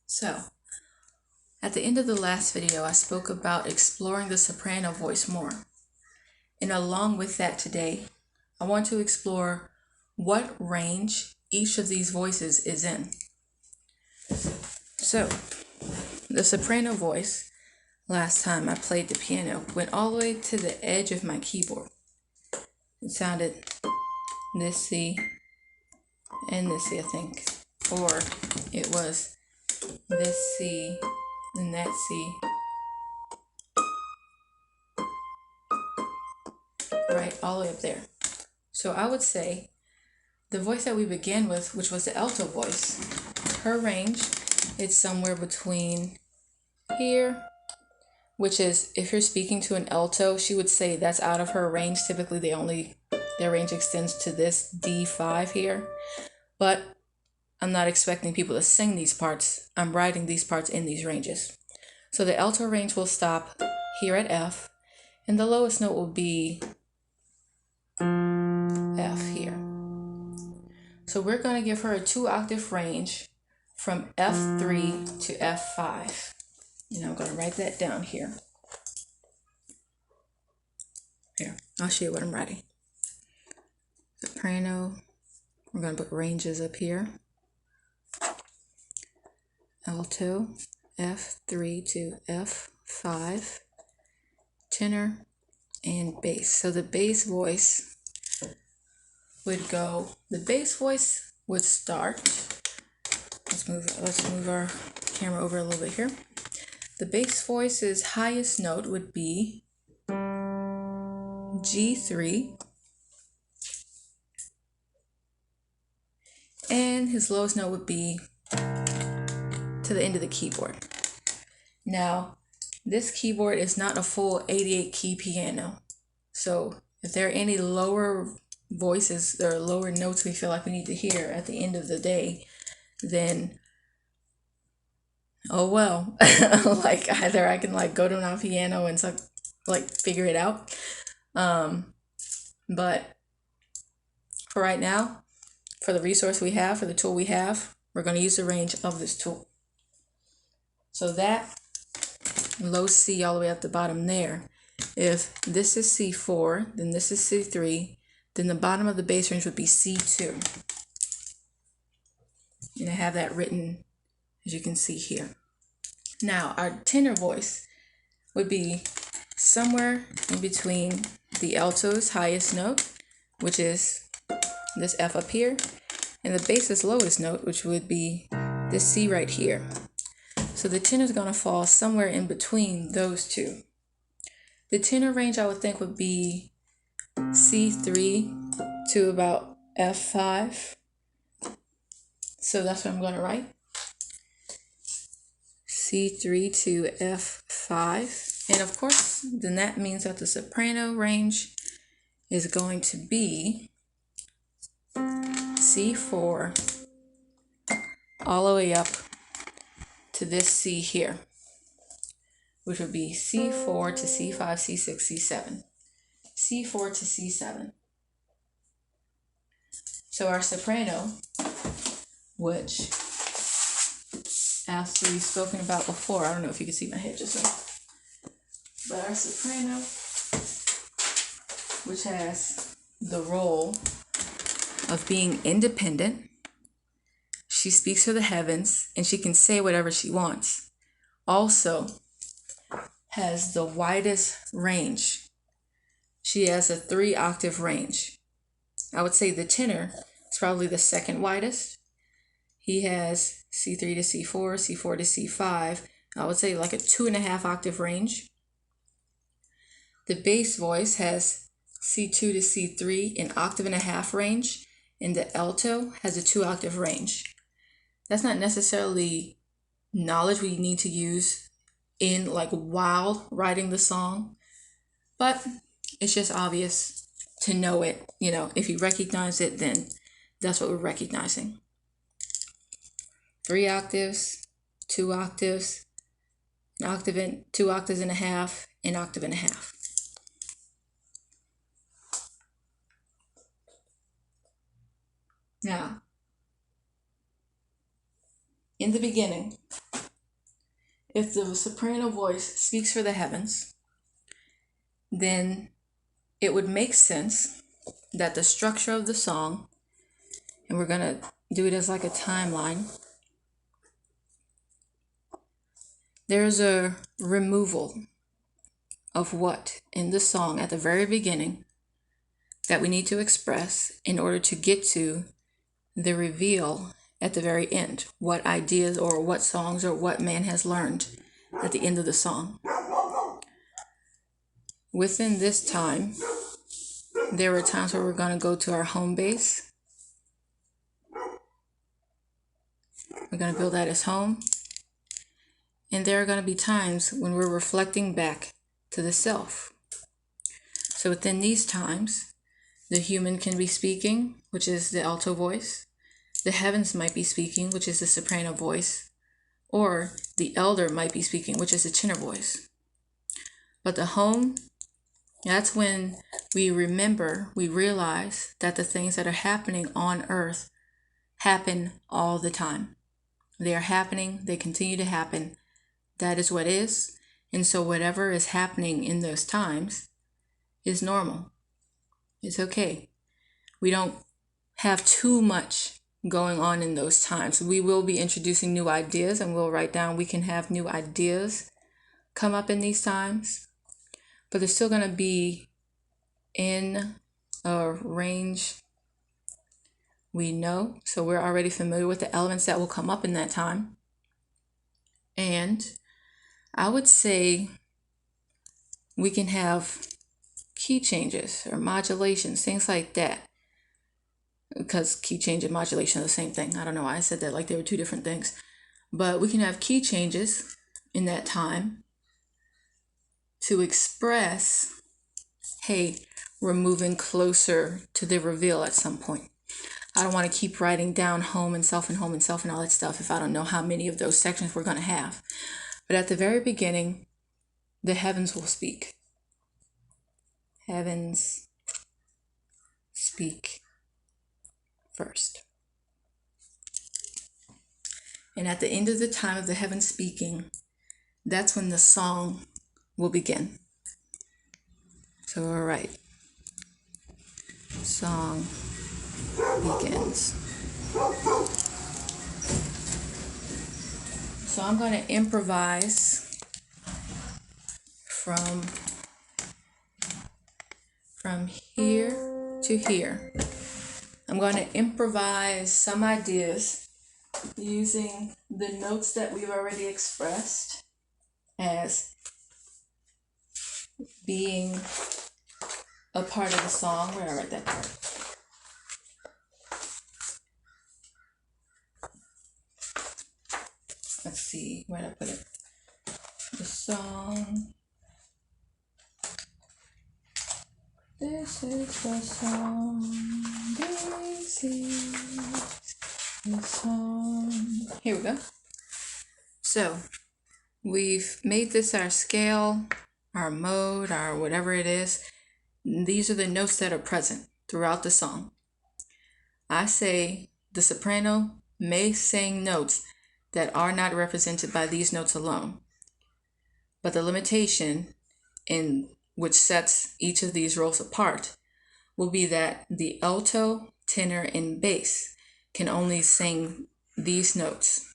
So, at the end of the last video, I spoke about exploring the soprano voice more. And along with that today, I want to explore what range each of these voices is in. So, the soprano voice, last time I played the piano, went all the way to the edge of my keyboard. It sounded this C and this C, I think. Or it was this C and that C. Right, all the way up there. So I would say the voice that we began with, which was the alto voice, her range is somewhere between here, which is, if you're speaking to an alto, she would say that's out of her range. Typically their range extends to this D5 here, but I'm not expecting people to sing these parts. I'm writing these parts in these ranges. So the alto range will stop here at F, and the lowest note will be F here. So we're going to give her a 2-octave range from F3 to F5. And I'm going to write that down here. Here, I'll show you what I'm writing. Soprano, we're going to put ranges up here. Alto, F3 to F5. Tenor and bass. So the bass voice would go, the bass voice would start, let's move our camera over a little bit here. The bass voice's highest note would be G3, and his lowest note would be to the end of the keyboard. Now, this keyboard is not a full 88 key piano, so if there are any lower voices or lower notes we feel like we need to hear at the end of the day, then oh well. Like either I can go to my piano and figure it out, but for right now, for the resource we have, for the tool we have, we're going to use the range of this tool. So that low C all the way at the bottom there, if this is C4, then this is C3, then the bottom of the bass range would be C2. And I have that written, as you can see here. Now, our tenor voice would be somewhere in between the alto's highest note, which is this F up here, and the bass's lowest note, which would be this C right here. So the tenor is going to fall somewhere in between those two. The tenor range, I would think, would be C3 to about F5. So that's what I'm going to write. C3 to F5. And of course, then that means that the soprano range is going to be C4 all the way up to this C here, which would be C4 to C5, C6, C7. C4 to C7. So our soprano, which, as we've spoken about before, I don't know if you can see my head just now, but our soprano, which has the role of being independent, she speaks for the heavens, and she can say whatever she wants, also has the widest range. She has a 3-octave range. I would say the tenor is probably the second widest. He has C3 to C4, C4 to C5. I would say like a 2.5-octave range. The bass voice has C2 to C3, an 1.5-octave range, and the alto has a 2-octave range. That's not necessarily knowledge we need to use in while writing the song, but it's just obvious to know it. If you recognize it, then that's what we're recognizing. 3 octaves, 2 octaves, an octave and 2 octaves and a half, an octave and a half. Now, in the beginning, if the soprano voice speaks for the heavens, then it would make sense that the structure of the song, and we're going to do it as like a timeline, there's a removal of what in the song at the very beginning that we need to express in order to get to the reveal at the very end. What ideas or what songs or what man has learned at the end of the song. Within this time, there are times where we're going to go to our home base. We're going to build that as home. And there are going to be times when we're reflecting back to the self. So within these times, the human can be speaking, which is the alto voice. The heavens might be speaking, which is the soprano voice. Or the elder might be speaking, which is the tenor voice. But the home, that's when we remember, we realize that the things that are happening on earth happen all the time. They are happening, they continue to happen. That is what is. And so whatever is happening in those times is normal. It's okay. We don't have too much going on in those times. We will be introducing new ideas, and we'll write down we can have new ideas come up in these times, but they're still going to be in a range we know. So we're already familiar with the elements that will come up in that time. And I would say we can have key changes or modulations, things like that. Because key change and modulation are the same thing. I don't know why I said that like they were two different things. But we can have key changes in that time to express, hey, we're moving closer to the reveal at some point. I don't want to keep writing down home and self and home and self and all that stuff if I don't know how many of those sections we're going to have. But at the very beginning, the heavens will speak. Heavens speak first. And at the end of the time of the heavens speaking, that's when the song will begin. So all right, song begins. So I'm going to improvise from here to here. I'm going to improvise some ideas using the notes that we've already expressed as being a part of the song. Where did I write that part? Let's see, where did I put it? The song. This is the song. This is the song. Here we go. So we've made this our scale, our mode, our whatever it is. These are the notes that are present throughout the song. I say the soprano may sing notes that are not represented by these notes alone. But the limitation in which sets each of these roles apart will be that the alto, tenor, and bass can only sing these notes.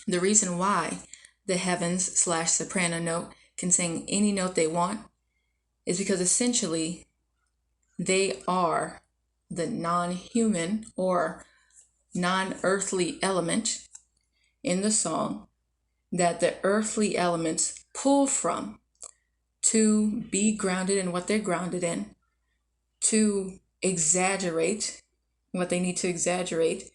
The reason why the heavens/soprano note can sing any note they want is because essentially they are the non-human or non-earthly element in the song that the earthly elements pull from to be grounded in what they're grounded in, to exaggerate what they need to exaggerate,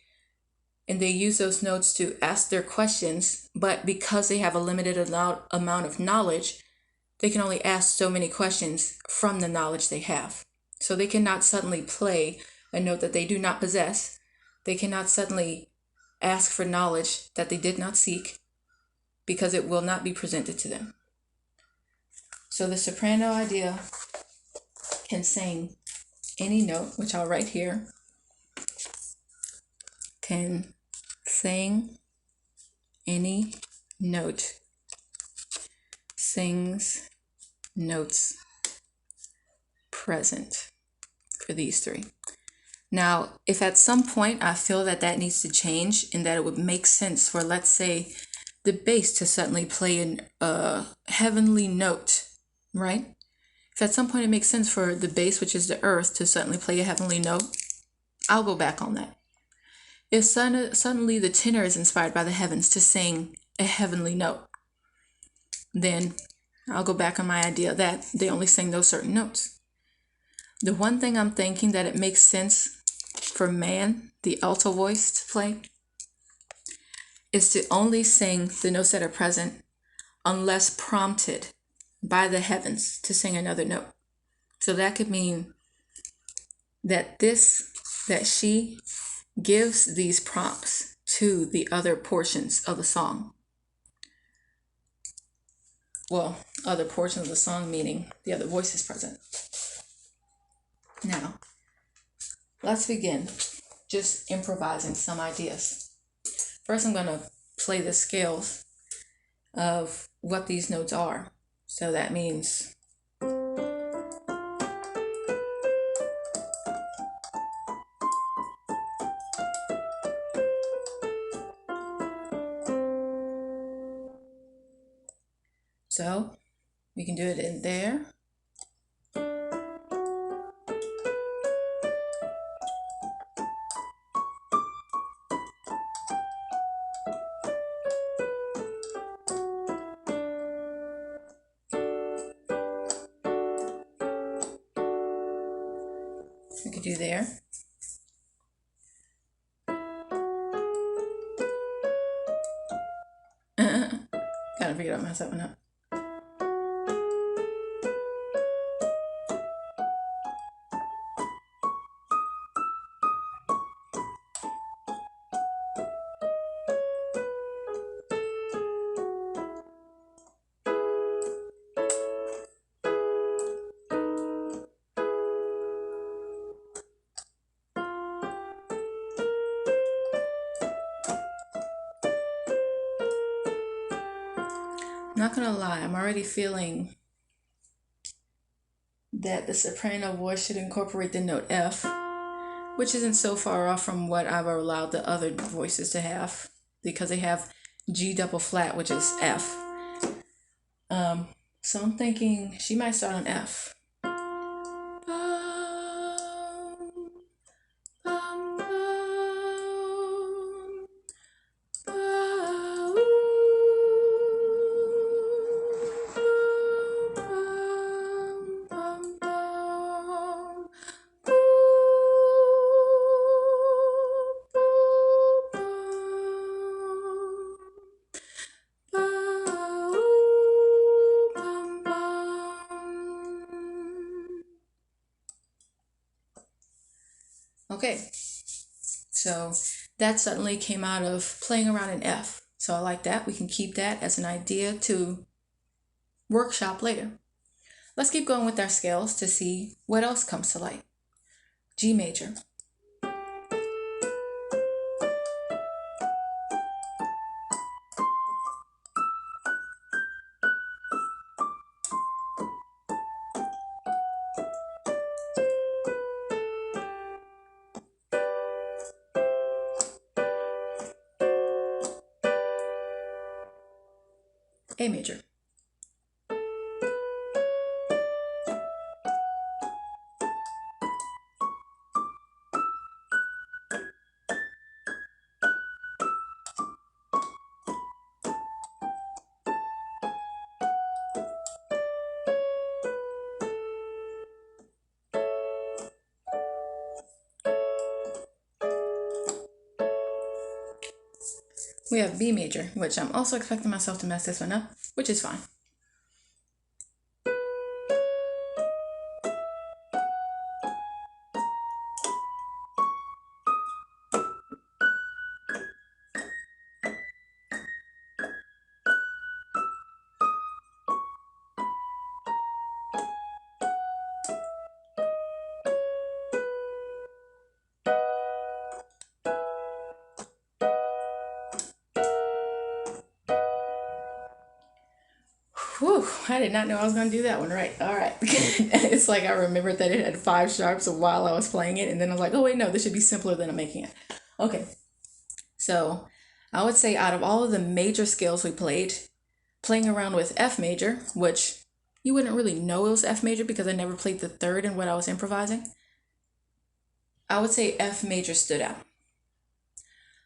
and they use those notes to ask their questions, but because they have a limited amount of knowledge, they can only ask so many questions from the knowledge they have. So they cannot suddenly play a note that they do not possess. They cannot suddenly ask for knowledge that they did not seek, because it will not be presented to them. So the soprano idea can sing any note, which I'll write here, can sing any note sings notes present for these three. Now, if at some point I feel that that needs to change and that it would make sense for, let's say, the bass to suddenly play a heavenly note, right? If at some point it makes sense for the bass, which is the earth, to suddenly play a heavenly note, I'll go back on that. If suddenly the tenor is inspired by the heavens to sing a heavenly note, then I'll go back on my idea that they only sing those certain notes. The one thing I'm thinking that it makes sense for man, the alto voice, to play is to only sing the notes that are present unless prompted by the heavens to sing another note. So that could mean that she gives these prompts to the other portions of the song. Well, other portions of the song meaning the other voices present. Now, let's begin just improvising some ideas. First, I'm going to play the scales of what these notes are. So that means so we can do it in there. We could do there. Gotta figure out mess that one up. Not gonna lie, I'm already feeling that the soprano voice should incorporate the note F, which isn't so far off from what I've allowed the other voices to have, because they have G double flat, which is F. So I'm thinking she might start on F. Okay, so that suddenly came out of playing around in F. So I like that. We can keep that as an idea to workshop later. Let's keep going with our scales to see what else comes to light. G major. A major. We have B major, which I'm also expecting myself to mess this one up, which is fine. Whew, I did not know I was going to do that one right. All right. It's like I remembered that it had 5 sharps while I was playing it, and then I was like, oh, wait, no, this should be simpler than I'm making it. Okay. So I would say out of all of the major scales we played, playing around with F major, which you wouldn't really know it was F major because I never played the third in what I was improvising, I would say F major stood out.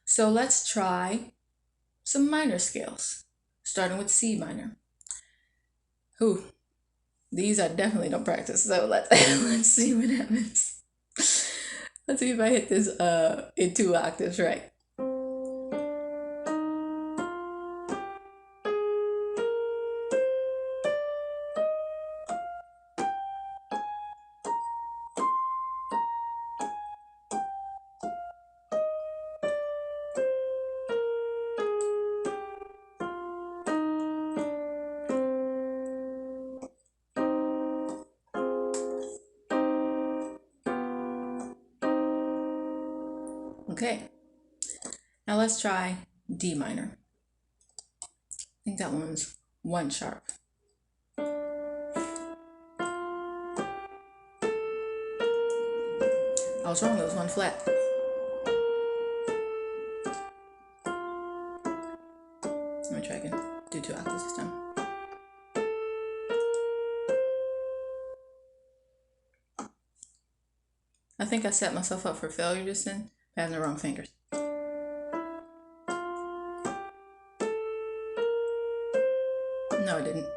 So let's try some minor scales, starting with C minor. Ooh, these I definitely don't practice, so let's see what happens. Let's see if I hit this in 2 octaves right. Okay, now let's try D minor. I think that one's 1 sharp. I was wrong, it was 1 flat. Let me try again. Do 2 octaves this time. I think I set myself up for failure just then by having the wrong fingers. No, I didn't.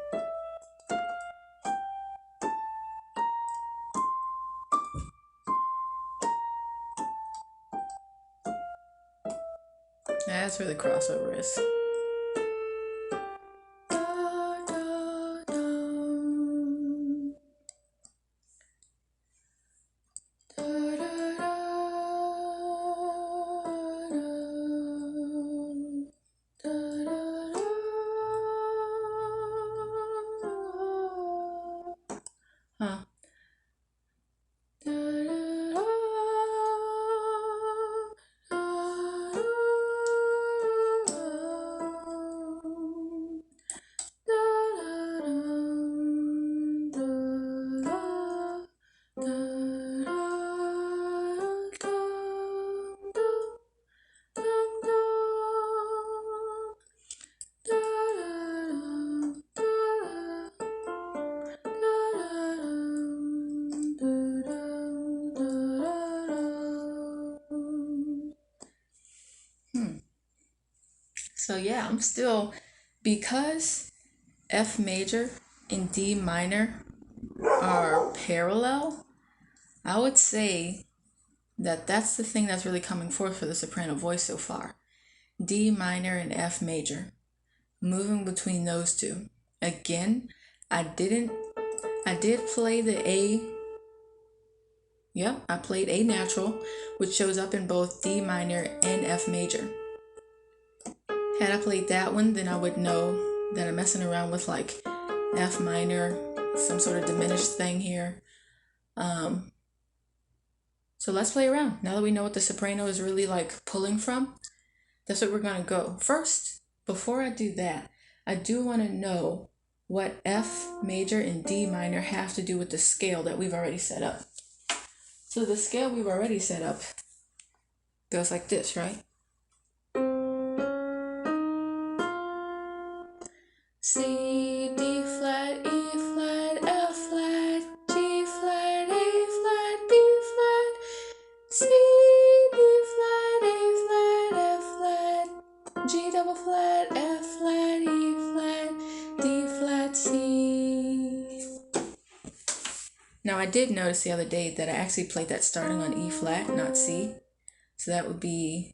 That's where the crossover is. Huh. So yeah, I'm still, because F major and D minor are parallel, I would say that that's the thing that's really coming forth for the soprano voice so far. D minor and F major, moving between those two. Again, I did play the A. Yep, I played A natural, which shows up in both D minor and F major. Had I played that one, then I would know that I'm messing around with like F minor, some sort of diminished thing here. So let's play around. Now that we know what the soprano is really like pulling from, that's what we're gonna go. First, before I do that, I do want to know what F major and D minor have to do with the scale that we've already set up. So the scale we've already set up goes like this, right? C, D flat, E flat, F flat, G flat, A flat, B flat, C, B flat, A flat, F flat, G double flat, F flat, E flat, D flat, C. Now I did notice the other day that I actually played that starting on E flat, not C. So that would be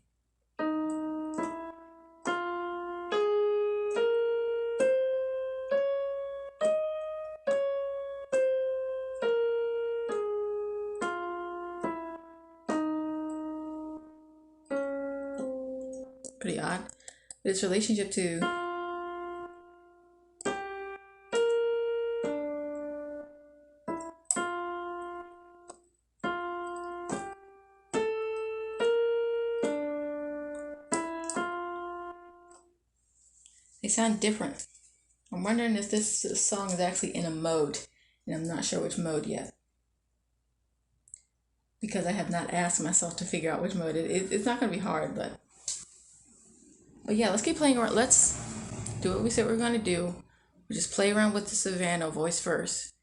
pretty odd. But its relationship to they sound different. I'm wondering if this song is actually in a mode, and I'm not sure which mode yet, because I have not asked myself to figure out which mode it's not going to be hard, but yeah, let's keep playing around. Let's do what we said we're going to do. We just play around with the soprano voice first,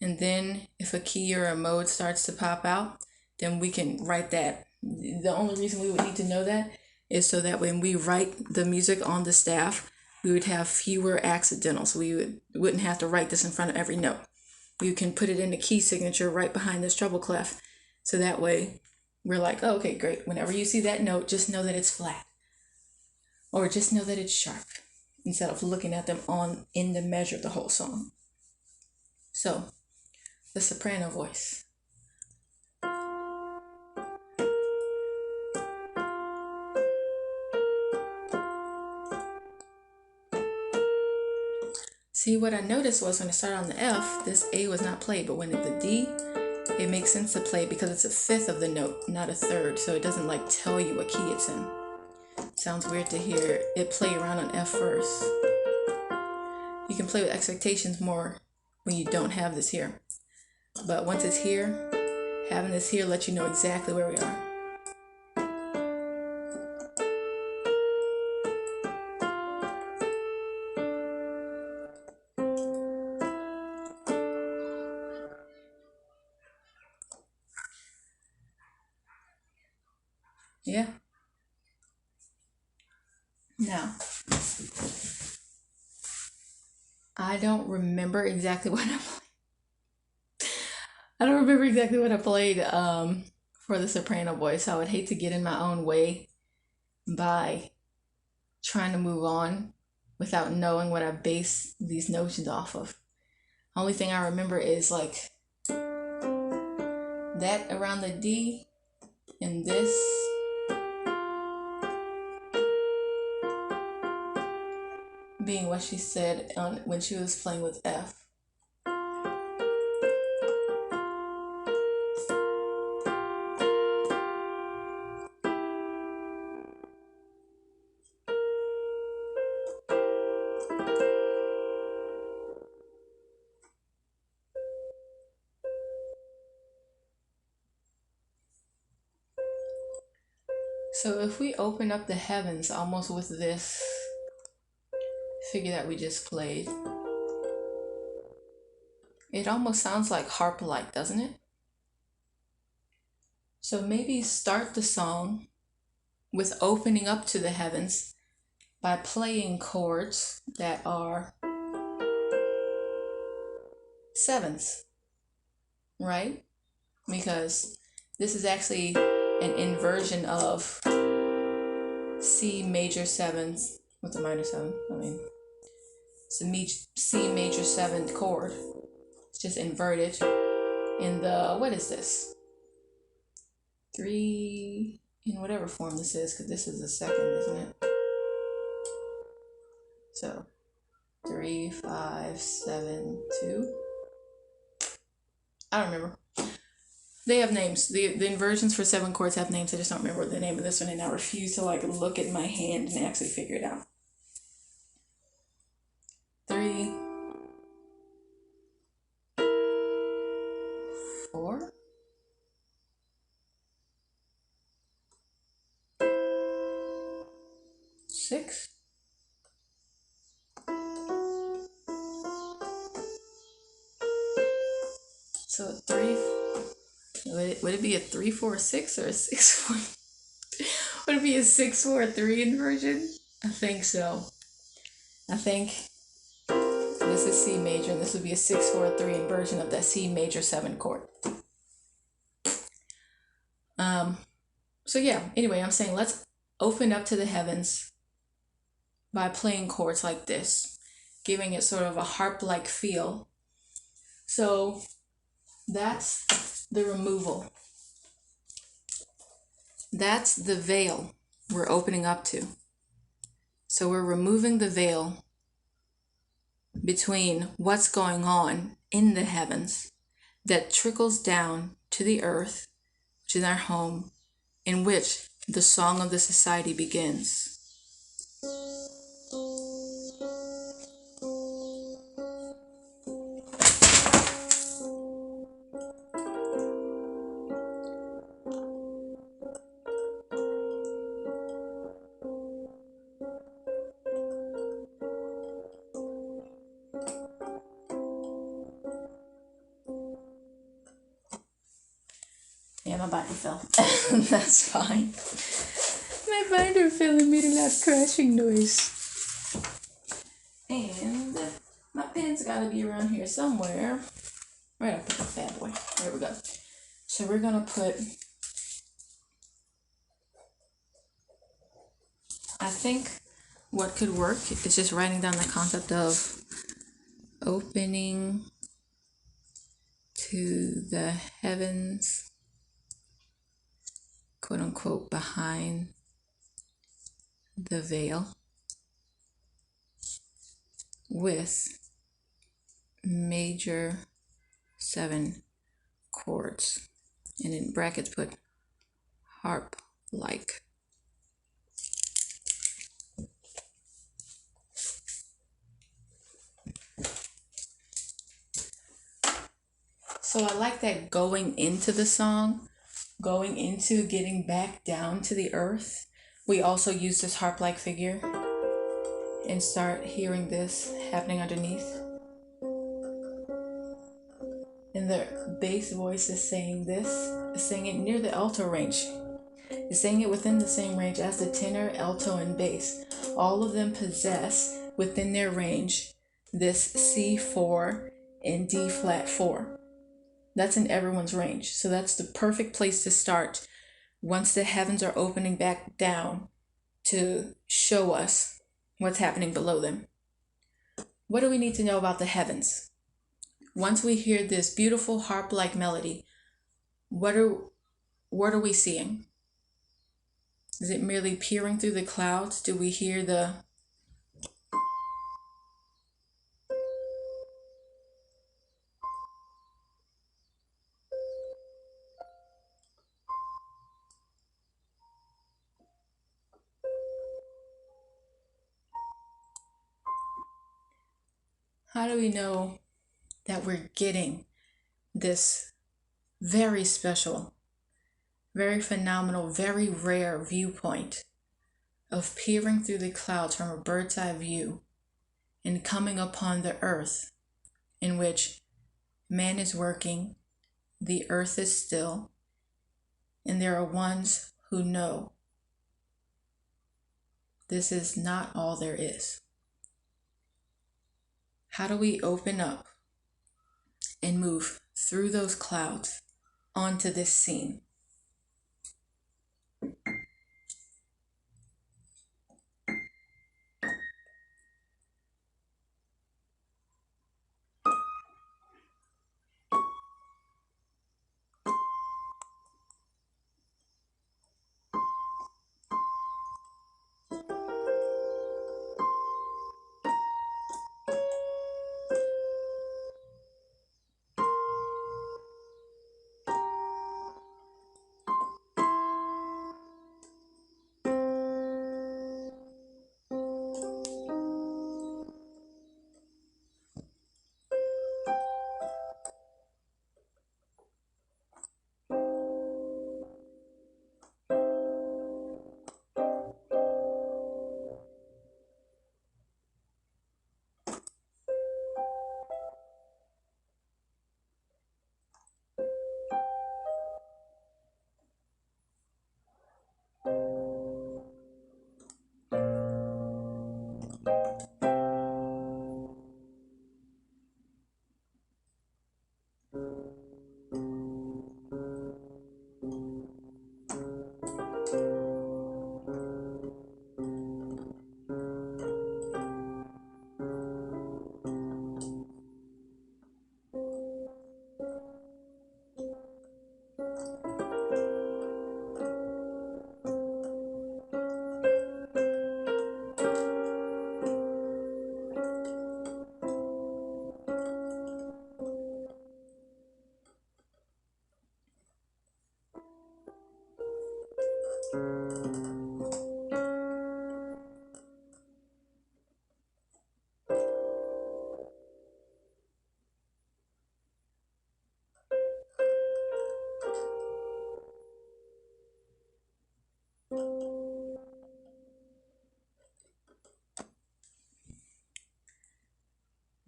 and then if a key or a mode starts to pop out, then we can write that. The only reason we would need to know that is so that when we write the music on the staff, we would have fewer accidentals. We wouldn't have to write this in front of every note. You can put it in the key signature right behind this treble clef. So that way we're like, oh, okay, great. Whenever you see that note, just know that it's flat. Or just know that it's sharp, instead of looking at them in the measure of the whole song. So, the soprano voice. See, what I noticed was when I started on the F, this A was not played, but when it's the D, it makes sense to play because it's a fifth of the note, not a third, so it doesn't like tell you what key it's in. Sounds weird to hear it play around on F first. You can play with expectations more when you don't have this here. But once it's here, having this here lets you know exactly where we are. Yeah. Now, I don't remember exactly what I played. I don't remember exactly what I played for the soprano voice. I would hate to get in my own way by trying to move on without knowing what I base these notions off of. Only thing I remember is like that around the D and this. Being what she said when she was playing with F. So if we open up the heavens almost with this figure that we just played, it almost sounds like harp-like, doesn't it? So maybe start the song with opening up to the heavens by playing chords that are sevens, right? Because this is actually an inversion of C major seventh with the minor seven. It's a C major seventh chord. It's just inverted in the, what is this? 3 in whatever form this is, because this is the second, isn't it? So 3, 5, 7, 2. I don't remember. They have names. The inversions for 7 chords have names. I just don't remember the name of this one, and I refuse to like look at my hand and actually figure it out. 3, 4, 6. So 3. Would it be a 3, 4, 6 or a 6, 4? Would it be a 6, 4, 3 inversion? I think so. I think this is C major, and this would be a 6, 4, 3 inversion of that C major 7 chord. So yeah, anyway, I'm saying let's open up to the heavens by playing chords like this, giving it sort of a harp-like feel. So that's the removal. That's the veil we're opening up to. So we're removing the veil between what's going on in the heavens that trickles down to the earth, which is our home, in which the song of the society begins. Yeah, my binder fell. That's fine. My binder fell and made a loud crashing noise. And my pen's gotta be around here somewhere. Right up with the bad boy. There we go. So we're gonna put, I think what could work is just writing down the concept of opening to the heavens, quote unquote, behind the veil with major 7 chords, and in brackets put harp like. So I like that going into the song, going into getting back down to the earth. We also use this harp like figure and start hearing this happening underneath. And the bass voice is saying this, is saying it near the alto range. It's saying it within the same range as the tenor, alto, and bass. All of them possess within their range this C4 and D flat 4. That's in everyone's range. So that's the perfect place to start once the heavens are opening back down to show us what's happening below them. What do we need to know about the heavens? Once we hear this beautiful harp-like melody, what are we seeing? Is it merely peering through the clouds? Do we hear the how do we know that we're getting this very special, very phenomenal, very rare viewpoint of peering through the clouds from a bird's eye view and coming upon the earth in which man is working, the earth is still, and there are ones who know this is not all there is? How do we open up and move through those clouds onto this scene?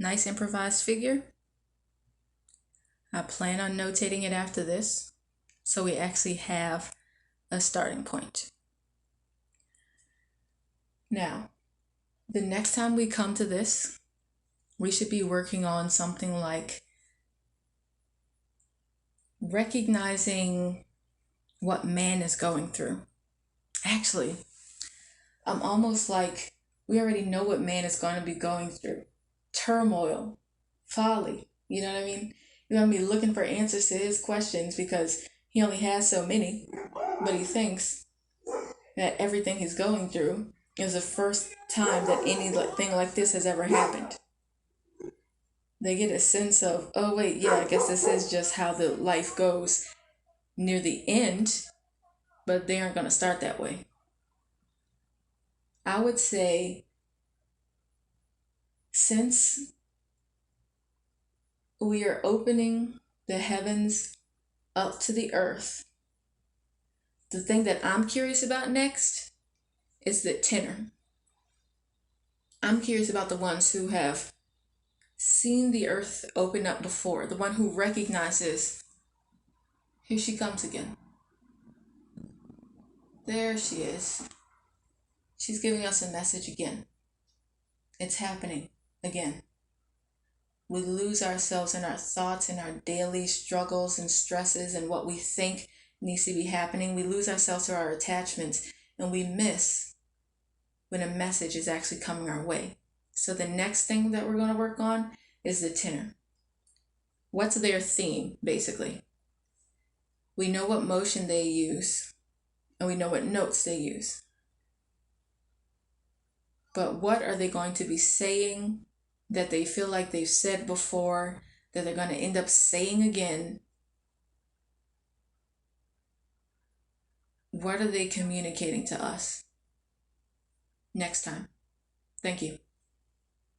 Nice improvised figure. I plan on notating it after this So we actually have a starting point. Now, the next time we come to this, we should be working on something like recognizing what man is going through. Actually, I'm almost like we already know what man is going to be going through. Turmoil, folly, you know what I mean? You're going to be looking for answers to his questions because he only has so many, but he thinks that everything he's going through is the first time that anything like this has ever happened. They get a sense of, oh wait, yeah, I guess this is just how the life goes near the end, but they aren't going to start that way. I would say, since we are opening the heavens up to the earth, the thing that I'm curious about next is the tenor. I'm curious about the ones who have seen the earth open up before, the one who recognizes, here she comes again. There she is. She's giving us a message again. It's happening again. We lose ourselves in our thoughts and our daily struggles and stresses and what we think needs to be happening. We lose ourselves to our attachments and we miss when a message is actually coming our way. So the next thing that we're going to work on is the tenor. What's their theme, basically? We know what motion they use and we know what notes they use. But what are they going to be saying that they feel like they've said before, that they're going to end up saying again? What are they communicating to us? Next time. Thank you.